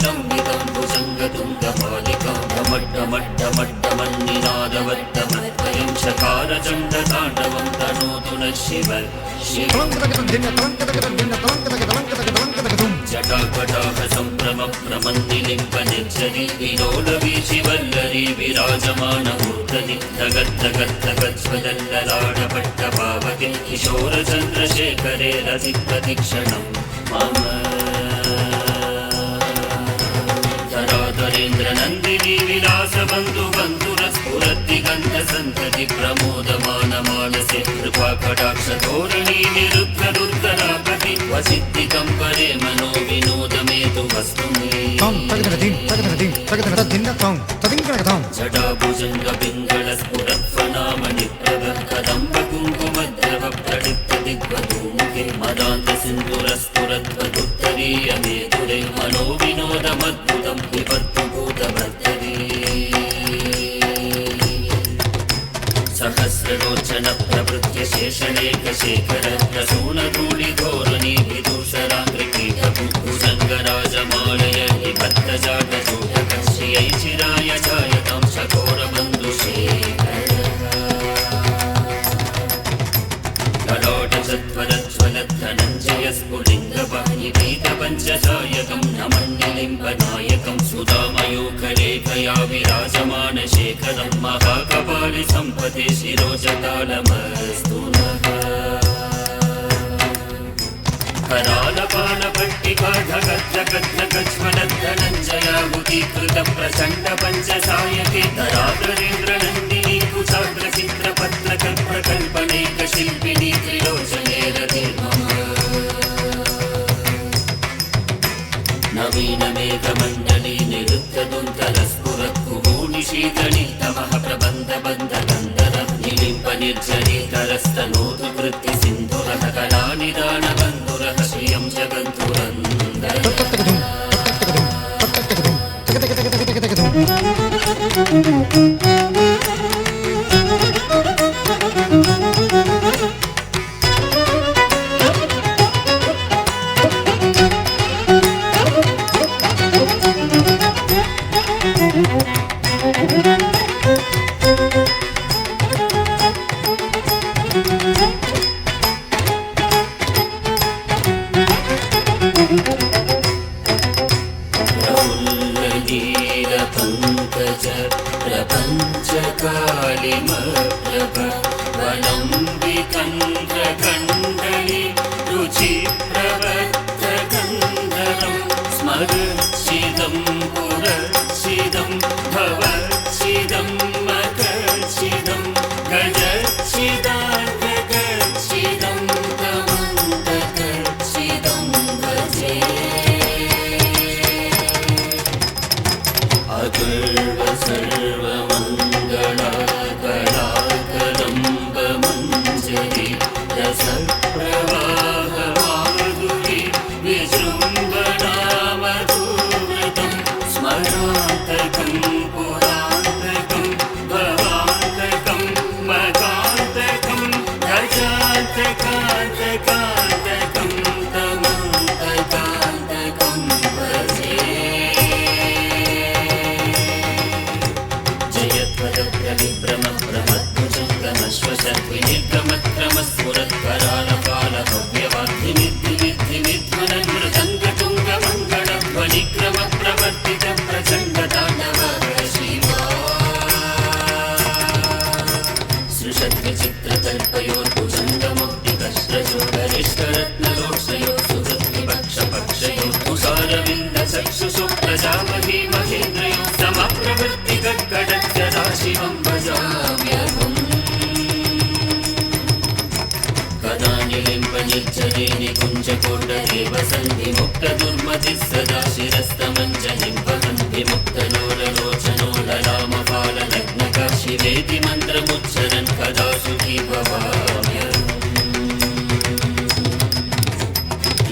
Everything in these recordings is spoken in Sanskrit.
लम्बितं भुजङ्गतुङ्गपालिकां डमड्डमड्डमड्डमन्निनादवत्तमद्वयं चकारचण्डताण्डवं तनोतु नः शिव जटाकटाह सम्भ्रमप्रमन्निलिम्बनिर्झरि विलोलवीचिवल्लरी विराजमानमूर्धनि धगद्धगद्धगज्ज्वलल्ललाडपट्टपावके किशोरचन्द्रशेखरे रतिप्रतिक्षणं मम धराधरेन्द्रनन्दिनी विलासबन्धुबन्धुरस्फुरद्दिगन्धसन्तति प्रमोदमानमानसे कृपाकटाक्षधोरणी निरुद्धरुद्धरापति वसिद्धिकं परे मनो विनोदमेतु वस्तु मे जटाभुजङ्गपिङ्गलस्फुरत्फनामणिप्रभ कदम्बकुङ्कुमद्रवप्रलिप्तदिग्वधूमुखे मदान्तसिन्धुरस्फुरद्वदुत्तरीयमेतुरे मनो विनोदमद्भुतं विपत्तुभूतभर्तरी सहस्रलोचन प्रभृत्य शेषलेखशेखर प्रसूनधूलिधोरणी विदूषराङ्कृकीटभुजङ्गराजमालय निबद्धजाटचूटक श्रियै चिराय जायतां चकोरबन्धुशेखर ललाटचत्वरज्वलद्धनञ्जयस्फुलिङ्गपञ्चसायकं नमण्डिलिम्बनायकं सुधामयूखलेखया विराजमानशेखरं महाकपालि सम्पते शिरोजतालमस्तु नः करालपालपट्टिका धगद्धगद्धगज्ज्वलद्धनञ्जयाहुतीकृतप्रचण्डपञ्चसायके धराधरेन्द्रनन्दिनी कुचाग्रचित्रपत्रकप्रकल्पनैकशिल्पिनी त्रिलोचने रतिर्मम नवीनमेघमण्डली निरुद्धदुन्तरस्फुरत्कुहूनिशीतली तमः प्रबन्धबन्धगन्धर निलिम्पनिर्झरीतरस्तनोतु कृत्तिसिन्धुरः कलानिदानबन्धुरः श्रियं जगन्धुरन्दर प्रफुल्लनीलपङ्कज प्रपञ्चकालिमप्रभ वलम्बिकन्धकण्डली रुचिप्रवर्तकन्धरं स्मरच्छिदं पुरच्छिदं भवच्छिदं मकच्छिदं गजच्छिदार्धकच्छिदं तमन्तकच्छिदं भजे अगर्व सर्वमङ्गलाकलाकलम्बमञ्जरी रसप्रवाहमाधुरी विजृम्भणामधुव्रतं स्मरान्तकं पुरान्तकं भवान्तकं मगान्तकं गजान्तकान्तकान्तकान्तकं तमन्तकान्तकं भजे जयध्वजप्रविभ्रमप्रमत्कुजङ्गमश्वशत्विनिर्गमक्रमस्फुरत्करालपालभव्यवाग्निनिर्विनिर्विक्रमप्रवर्तित प्रचण्डताण्डव शिवा सृषद्विचित्रकल्पयोर्भुजङ्गमुक्तिकस्रजो गरिष्ठरत्नलोक्षयो सुहृद्विपक्षपक्षयो तुषारविन्दचक्षुषु प्रजामही महेन्द्रयो समप्रवृत्तिकड्गडच्छदाशिवं भजाम्यहम् कदा निलिम्बनिर्झरे निकुञ्जकोटदेव सन्धिमुक्तदुर्मतिः सदा शिरस्तमञ्जलिम्बहन् विमुक्तलोललोचनो ललामपालनग्नका शिवेति मन्त्रमुच्चरन् कदा सुखी भवाम्यहम्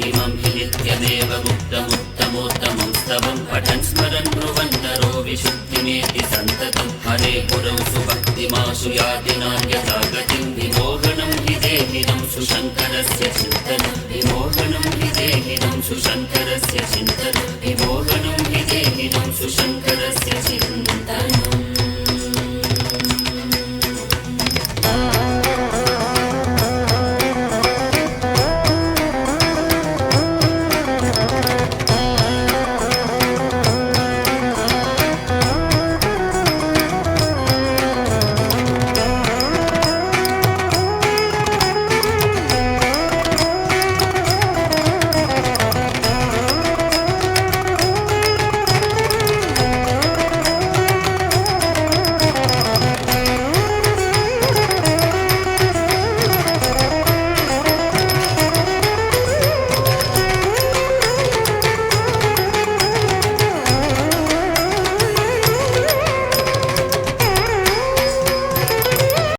इमं हि नित्यमेव मुक्तमुत्तमोत्तमं स्तवं पठन् स्मरन् ब्रुवन् नरो विशुद्धिमेति सन्ततं हरे गुरौ सुभक्तिमाशु याति नान्यथा गतिं विमोहनं हि देहिनं सुशङ्करस्य चिन्तनं विमोहनं हि देहिनं सुशङ्करस्य चिन्तनं